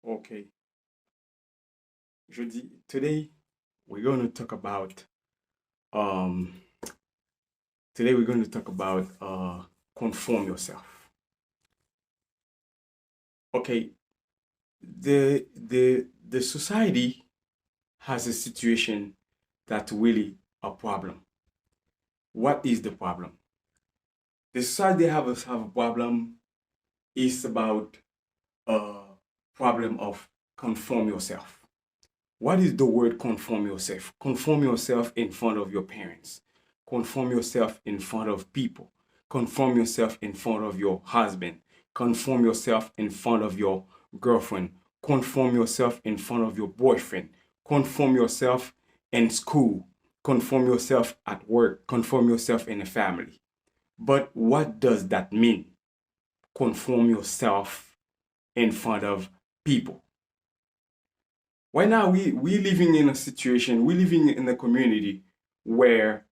Okay, today we're going to talk about um conform yourself. Okay, the society has a situation that's really a problem. What is the problem? The society have a problem is about a problem of conform yourself. What is the word conform yourself? Conform yourself in front of your parents. Conform yourself in front of people. Conform yourself in front of your husband. Conform yourself in front of your girlfriend. Conform yourself in front of your boyfriend. Conform yourself in school. Conform yourself at work. Conform yourself in a family. But what does that mean? Conform yourself in front of people. Right now, we living in a situation, we living in a community where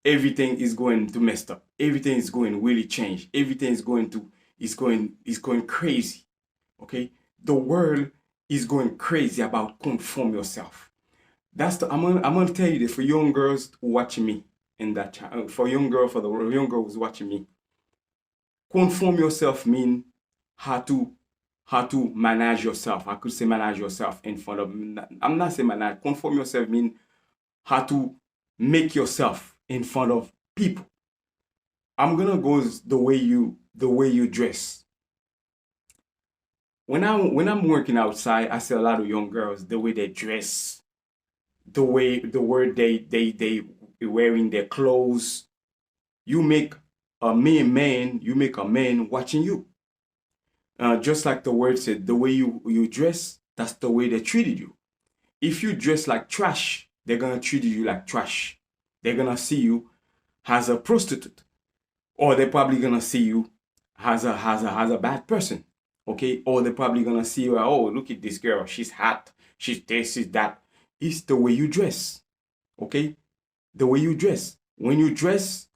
everything is going to messed up. Everything is going really change. Everything is going crazy. Okay, the world is going crazy about conform yourself. I'm gonna tell you this for young girls watching me in that channel. For the young girl who's watching me, conform yourself mean how to manage yourself. I could say manage yourself in front of. I'm not saying manage. Conform yourself mean how to make yourself in front of people. I'm gonna go the way you dress. When I'm working outside, I see a lot of young girls the way they dress, the way they wearing their clothes. You make you make a man watching you. Just like the word said, the way you dress, that's the way they treated you. If you dress like trash, they're gonna treat you like trash. They're gonna see you as a prostitute, or they're probably gonna see you as a bad person. Okay, or they're probably gonna see you. Oh, look at this girl. She's hot. She's this. She's that. It's the way you dress. Okay, the way you dress. When you dress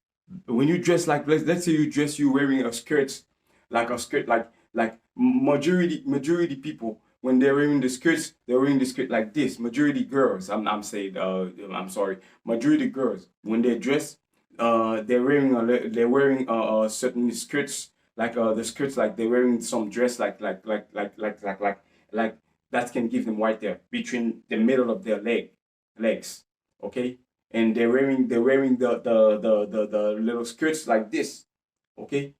like let's say you wearing a skirt, like a skirt like majority people when they're wearing the skirt like this. Majority girls, I'm saying, I'm sorry, majority girls when they dress, they're wearing certain skirts, like the skirts, like they're wearing some dress like that can give them right there between the middle of their legs. Okay, and they're wearing the little skirts like this. Okay,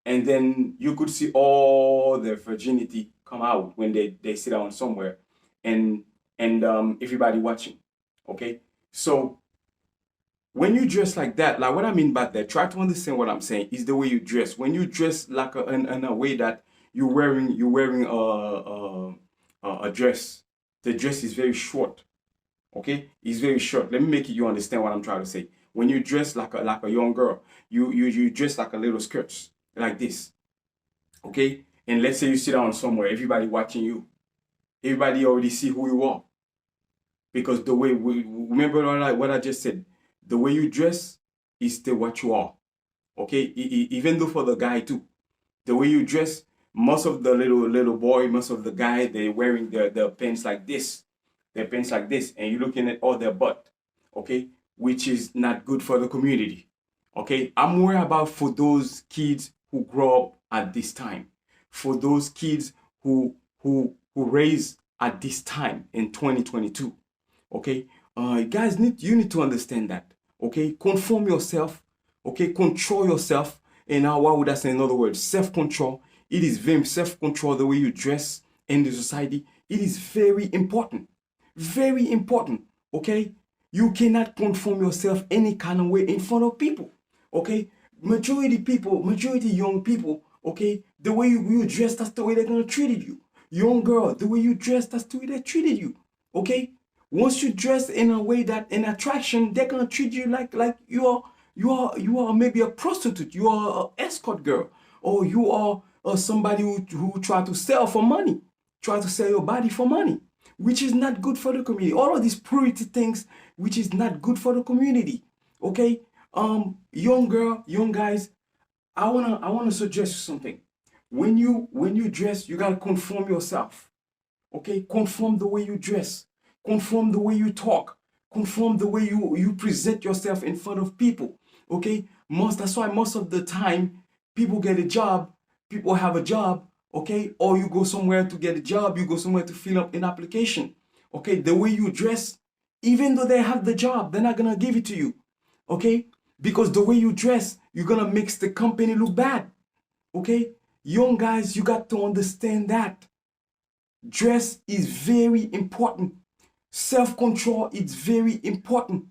and then you could see all their virginity come out when they sit down somewhere, and everybody watching. Okay, so when you dress like that, like what I mean by that, try to understand what I'm saying is the way you dress. When you dress like in a way that you're wearing a dress, the dress is very short. Okay, it's very short. Let me make you understand what I'm trying to say. When you dress like a young girl, you dress like a little skirt like this. Okay, and let's say you sit down somewhere, everybody watching you, everybody already see who you are, because the way we remember what I just said, the way you dress is still what you are. Okay, even though for the guy too, the way you dress, most of the little boy, most of the guy, they're wearing their pants like this, and you're looking at all their butt. Okay, which is not good for the community. Okay, I'm worried about for those kids who grow up at this time, for those kids who raise at this time in 2022. Okay, guys, you need to understand that. Okay, conform yourself. Okay, control yourself. And now, what would I say in other words? Self control. It is very self control, the way you dress in the society. It is very important. Very important. Okay, you cannot conform yourself any kind of way in front of people. Okay, majority young people. Okay, the way you dress, that's the way they're gonna treat you. Young girl, the way you dress, that's the way they treated you. Okay, once you dress in a way that in attraction, they're gonna treat you like you are maybe a prostitute, you are an escort girl, or you are somebody who try to sell for money, try to sell your body for money, which is not good for the community. All of these purity things, which is not good for the community. Okay, young girl, young guys, I wanna suggest you something. When you dress, you gotta conform yourself. Okay, conform the way you dress, conform the way you talk, conform the way you present yourself in front of people. Okay, that's why most of the time people get a job, people have a job. Okay, or you go somewhere to get a job, you go somewhere to fill up an application. Okay, the way you dress, even though they have the job, they're not gonna give it to you. Okay, because the way you dress, you're gonna make the company look bad. Okay, young guys, you got to understand that dress is very important. Self-control is very important.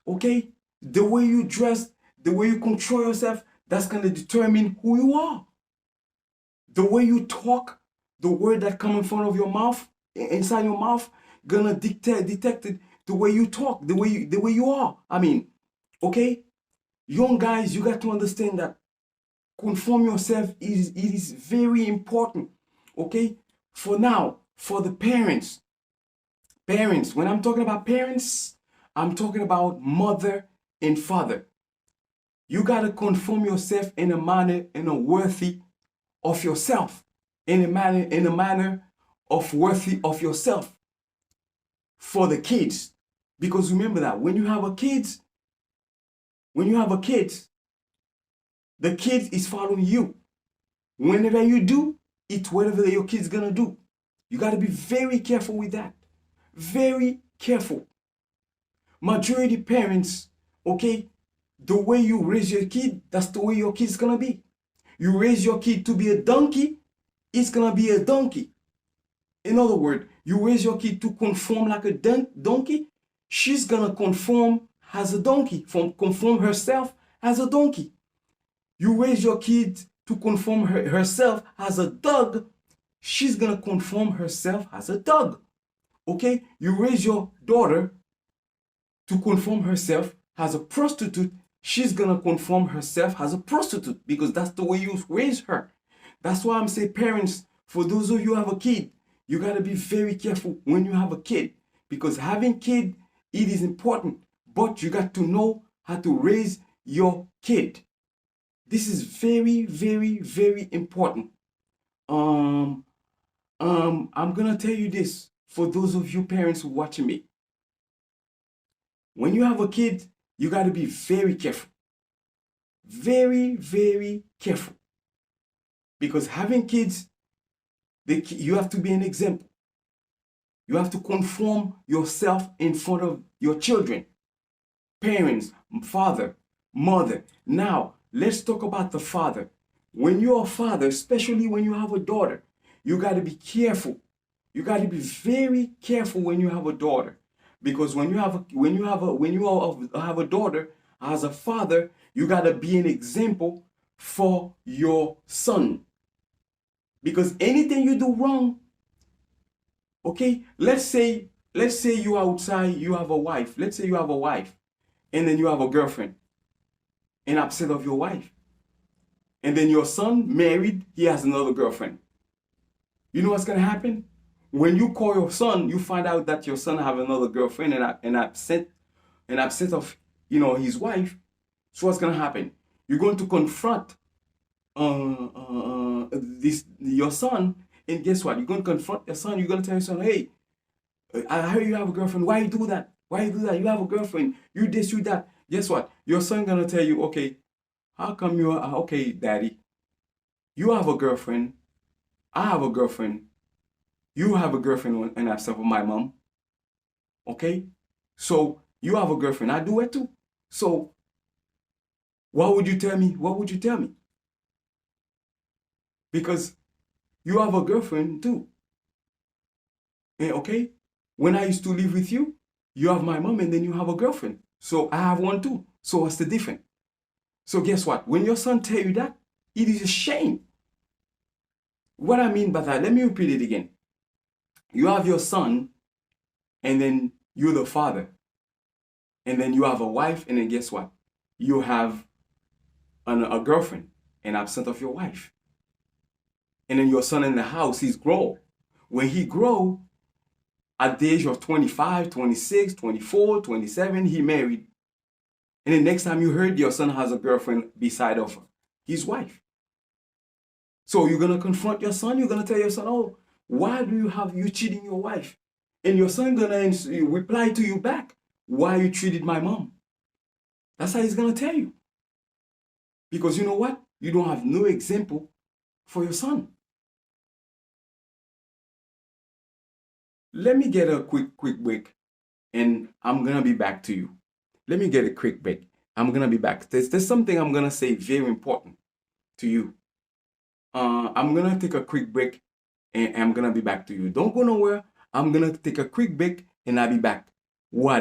Okay, the way you dress, the way you control yourself, that's gonna determine who you are. The way you talk, the word that come in front of your mouth, inside your mouth, gonna detect it. The way you talk, the way you are. I mean, okay, young guys, you got to understand that conform yourself it is very important. Okay, for now, for the parents, when I'm talking about parents, I'm talking about mother and father. You gotta conform yourself in a manner, in a worthy of yourself, in a manner of worthy of yourself for the kids. Because remember that when you have a kid, the kid is following you. Whenever you do, it's whatever your kid's gonna do. You gotta be very careful with that. Very careful. Majority parents, okay, the way you raise your kid, that's the way your kid's gonna be. You raise your kid to be a donkey, it's gonna be a donkey. In other words, you raise your kid to conform like a donkey, she's gonna conform as a donkey, conform herself as a donkey. You raise your kid to conform herself as a dog, she's gonna conform herself as a dog. Okay? You raise your daughter to conform herself as a prostitute, she's gonna conform herself as a prostitute because that's the way you raise her. That's why I'm saying, parents, for those of you who have a kid, you gotta be very careful when you have a kid because having kid, it is important, but you got to know how to raise your kid. This is very, very, very important. I'm gonna tell you this for those of you parents who watching me. When you have a kid, you got to be very careful. Very, very careful. Because having kids, you have to be an example. You have to conform yourself in front of your children. Parents, father, mother. Now, let's talk about the father. When you're a father, especially when you have a daughter, you got to be careful. You got to be very careful when you have a daughter. Because when you have a daughter, as a father, you gotta be an example for your son. Because anything you do wrong, okay, let's say you're outside, you have a wife. Let's say you have a wife, and then you have a girlfriend, and upset of your wife. And then your son married, he has another girlfriend. You know what's gonna happen? When you call your son, you find out that your son have another girlfriend and upset of his wife. So what's gonna happen? You're going to confront your son, and guess what? You're going to confront your son. You're going to tell your son, "Hey, I heard you have a girlfriend. Why you do that? Why you do that? You have a girlfriend. You this, you that." Guess what? Your son gonna tell you, "Okay, how come you are okay, daddy? You have a girlfriend. I have a girlfriend. You have a girlfriend and I said for my mom. Okay? So you have a girlfriend. I do it too. So what would you tell me? What would you tell me? Because you have a girlfriend too. And okay? When I used to live with you, you have my mom and then you have a girlfriend. So I have one too. So what's the difference? So guess what? When your son tell you that, it is a shame. What I mean by that, let me repeat it again. You have your son, and then you're the father. And then you have a wife, and then guess what? You have a girlfriend, and absent of your wife. And then your son in the house, he's grown. When he grow, at the age of 25, 26, 24, 27, he married. And the next time you heard your son has a girlfriend beside of his wife. So you're going to confront your son. You're going to tell your son, "Oh, why do you have you cheating your wife? And your son gonna reply to you back, why you treated my mom? That's how he's gonna tell you. Because you know what? You don't have no example for your son. Let me get a quick break, and I'm gonna be back to you. Let me get a quick break. I'm gonna be back. There's something I'm gonna say very important to you. I'm gonna take a quick break, and I'm gonna be back to you. Don't go nowhere. I'm gonna take a quick break, and I'll be back. Why?